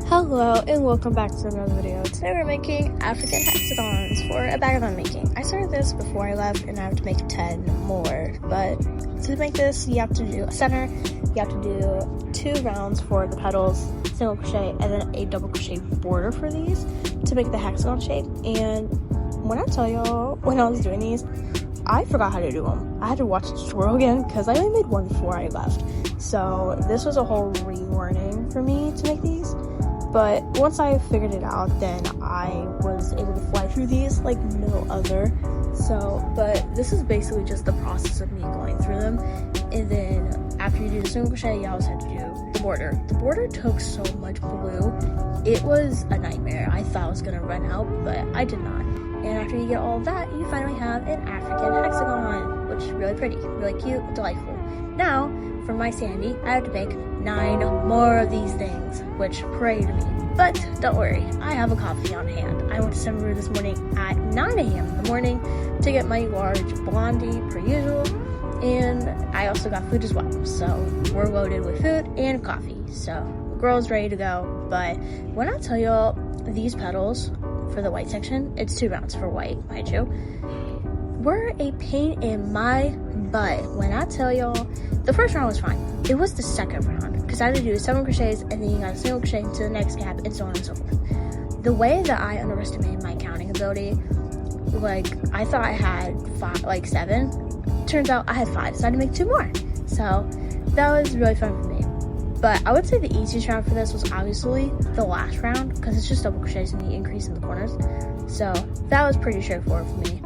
Hello and welcome back to another video. Today we're making African hexagons for a bag I'm making. I started this before I left and I have to make 10 more, but to make this you have to do a center, you have to do 2 rounds for the petals, single crochet, and then a double crochet border for these to make the hexagon shape. And when I tell y'all, when I was doing these, I forgot how to do them. I had to watch the tutorial again because I only made one before I left. So this was a whole relearning for me to make these. But once I figured it out, then I was able to fly through these like no other. But this is basically just the process of me going through them. And then after you do the single crochet, you also have to do the border. The border took so much glue. It was a nightmare. I thought I was gonna run out, but I did not. And after you get all of that, you finally have an African hexagon, which is really pretty, really cute, delightful. Now, for my sanity, I have to make 9 more of these things, which pray to me. But don't worry, I have a coffee on hand. I went to Sunbrew this morning at 9 a.m. in the morning to get my large blondie per usual, and I also got food as well. So we're loaded with food and coffee. So the girl's ready to go. But when I tell y'all these petals for the white section, it's 2 rounds for white, mind you, were a pain in my butt. When I tell y'all, the first round was fine. It was the second round because I had to do 7 crochets and then you got a single crochet into the next gap and so on and so forth. The way that I underestimated my counting ability, like I thought I had 7. Turns out I had 5, so I had to make 2 more. So that was really fun for me. But I would say the easiest round for this was obviously the last round because it's just double crochets and the increase in the corners. So that was pretty straightforward for me.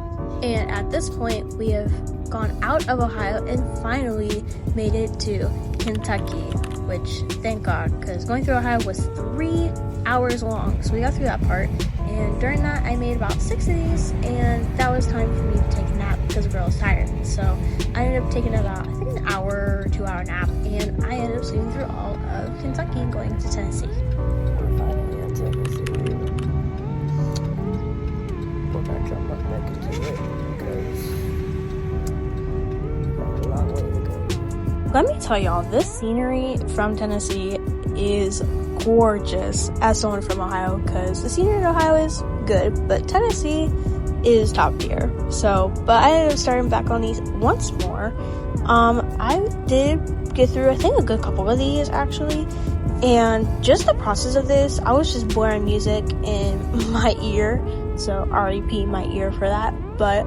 And at this point, we have gone out of Ohio and finally made it to Kentucky, which thank God, because going through Ohio was 3 hours long. So we got through that part. And during that, I made about 6 of these, and that was time for me to take a nap because the girl was tired. So I ended up taking about, I think, an hour or 2 hour nap, and I ended up sleeping through all of Kentucky and going to Tennessee. We're finally at Tennessee. We're gonna jump right back into it because we've got a long way to go. Let me tell y'all, this scenery from Tennessee is gorgeous as someone from Ohio, because the scenery in Ohio is good, but Tennessee is top tier. But I ended up starting back on these once more. I did get through, I think, a good couple of these actually, and just the process of this, I was just blaring music in my ear, so RIP my ear for that. But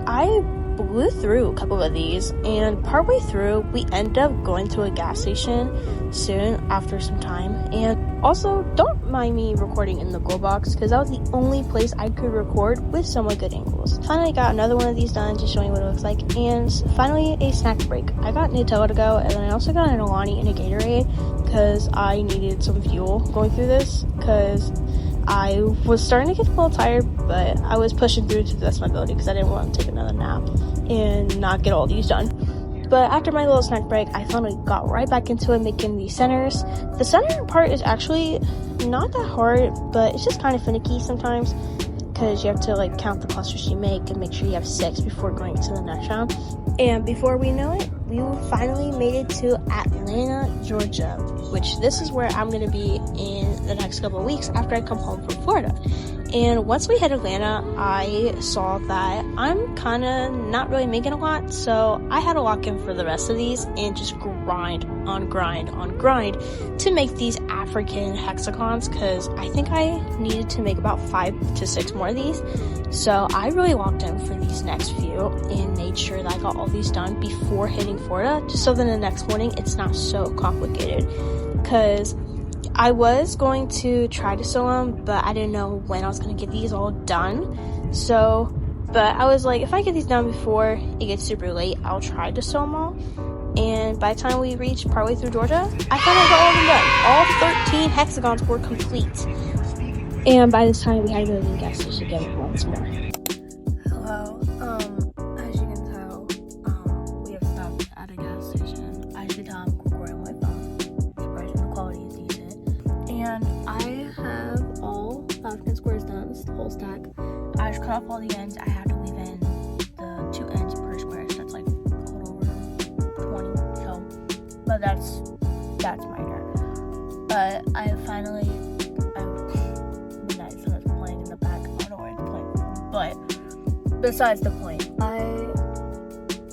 I blew through a couple of these, and partway through we ended up going to a gas station soon after some time. And also, don't mind me recording in the glow box because that was the only place I could record with somewhat good angles. Finally got another one of these done, just showing what it looks like. And finally a snack break. I got Nutella to go, and then I also got an Alani and a Gatorade because I needed some fuel going through this, because I was starting to get a little tired, but I was pushing through to the best of my ability because I didn't want to take another nap and not get all these done. But after my little snack break, I finally got right back into it, making the centers. The center part is actually not that hard, but it's just kind of finicky sometimes because you have to count the clusters you make and make sure you have 6 before going to the next round. And before we know it, we finally made it to Atlanta, Georgia, which this is where I'm going to be in the next couple of weeks after I come home from Florida. And once we hit Atlanta, I saw that I'm kind of not really making a lot, so I had to lock in for the rest of these and just grind to make these African hexagons, because I think I needed to make about 5 to 6 more of these. So I really locked in for these next few and made sure that I got all these done before hitting Florida, just so then the next morning it's not so complicated. Because I was going to try to sew them, but I didn't know when I was going to get these all done. But I was like, if I get these done before it gets super late, I'll try to sew them all. And by the time we reached partway through Georgia, I finally got all of them done. All 13 hexagons were complete. And by this time, we had to go to the gas station again once more. Hello. As you can tell, we have stopped at a gas station. I should have recording my phone. Surprisingly, the quality is decent. And I have all the African squares done. This is the whole stack. I just cut off all the ends. I have to leave in the 2 ends per square. So that's like a little over 20. So, but that's minor. But I finally besides the point. I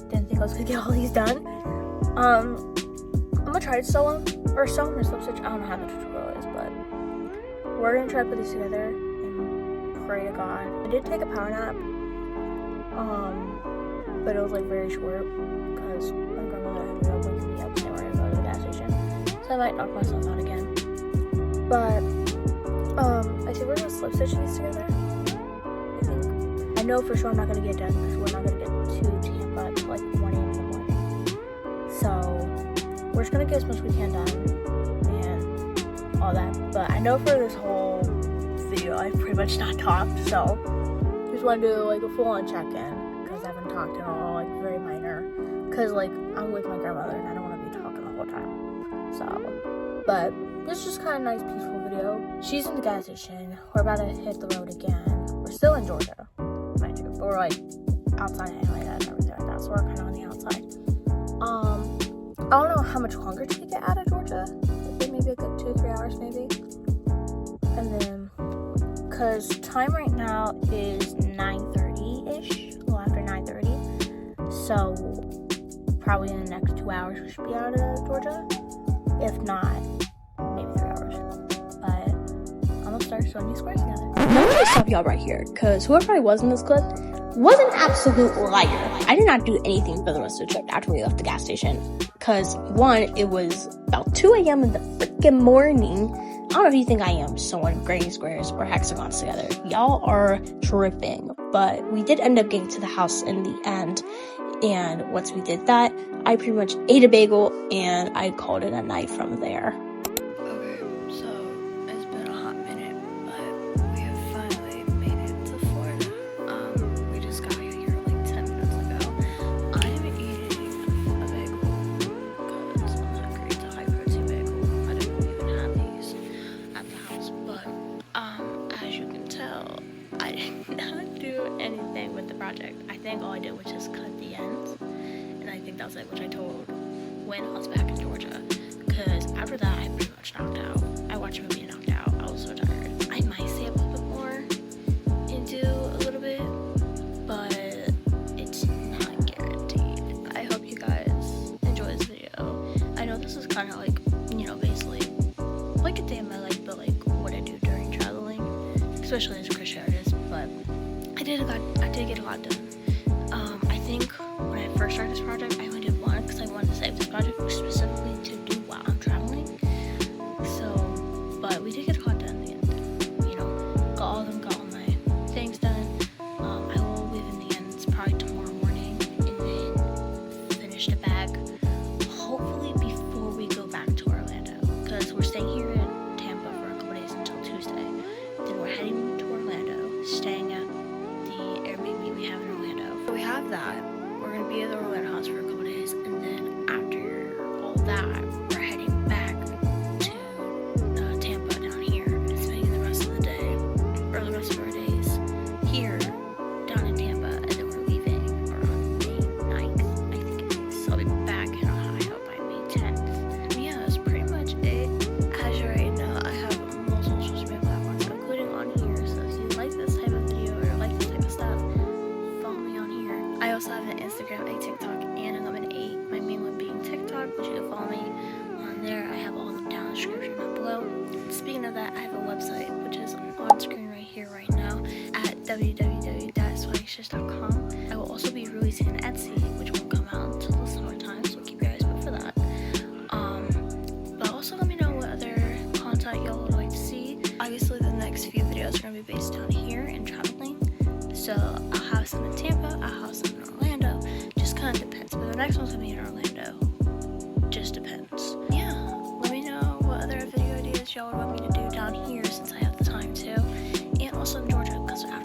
didn't think I was gonna get all these done. I'm gonna try to sew them or slip stitch. I don't know how the tutorial is, but we're gonna try to put these together and pray to God. I did take a power nap, but it was like very short because my grandmother ended up waking me up saying we're gonna go to the gas station, so I might knock myself out again. But I think we're gonna slip stitch these together. I know for sure I'm not gonna get it done because we're not gonna get to Tampa until like 1 a.m. in the morning. So we're just gonna get as much as we can done and all that. But I know for this whole video I've pretty much not talked, so just want to do like a full-on check-in because I haven't talked at all, like very minor. Because like I'm with my grandmother and I don't want to be talking the whole time. So, but this is just kind of nice, peaceful video. She's in the gas station. We're about to hit the road again. We're still in Georgia, mind you, but we're like outside of Atlanta and everything like that, so we're kind of on the outside. I don't know how much longer to get out of Georgia. I think maybe a good 2-3 hours maybe. And then, cause time right now is 9:30-ish, a little after 9:30. So probably in the next 2 hours we should be out of Georgia. If not, maybe 3 hours. But I'm gonna start sewing these squares together. I'm gonna stop y'all right here, cause whoever I was in this clip was an absolute liar. I did not do anything for the rest of the trip after we left the gas station. Cause one, it was about 2 a.m. in the freaking morning. I don't know if you think I am sewing granny squares or hexagons together. Y'all are tripping. But we did end up getting to the house in the end. And once we did that, I pretty much ate a bagel and I called it a night from there. Okay, so it's been a hot minute, but we have finally made it to Florida. We just got here like 10 minutes ago. I'm eating a bagel because I'm hungry. It's a high protein bagel. I didn't even have these at the house, but as you can tell, I did not do anything with the project. I think all I did was just cut the ends, and I think that was like what I told when I was back in Georgia, because after that I pretty much knocked out. I watched a movie and knocked out. I was so tired. I might stay a little bit more and do a little bit, but it's not guaranteed. I hope you guys enjoy this video. I know this is kind of like, you know, basically like a day in my life, but like what I do during traveling, especially as a crochet artist. But I did get a lot done. I think when I first started this project, I only did one because I wanted to save this project specifically to do while I'm traveling. So, but we did get a lot done in the end. You know, got all my things done. I will leave in the end. It's probably tomorrow morning, and then finish the bag. Hopefully before we go back to Orlando, because we're staying here in Tampa for a couple days until Tuesday. Then we're heading to Orlando, staying at the Airbnb we have in Orlando. So we have that. We're gonna be at the Orlando house for a couple days, and then after all that, we're heading back to Tampa down here and spending the rest of the day, or the rest of our days here down in Tampa, and then we're leaving around May 9th, I think it is. So I'll be back in Ohio by May 10th. And yeah, that's pretty much it. As you already know, I have multiple social media platforms, including on here. So if you like this type of video or like this type of stuff, follow me on here. I also have an Instagram, a TikTok, and an 8. My main one being TikTok, but you can follow me on there. I have all of them down in the description down below. Speaking of that, I have a website, which is on screen right here, right now, at www.swagstitch.com. I will also be releasing an Etsy, which won't come out until the summertime, so keep your eyes peeled for that. But also let me know what other content y'all would like to see. Obviously, the next few videos are going to be based down here and traveling. So I'll have some in Tampa, I'll have some in Orlando. Just kind of depends. But the next one's going to be in Orlando. Just depends. Yeah, let me know what other video ideas y'all would want me to do down here since I have the time to. And also in Georgia, because after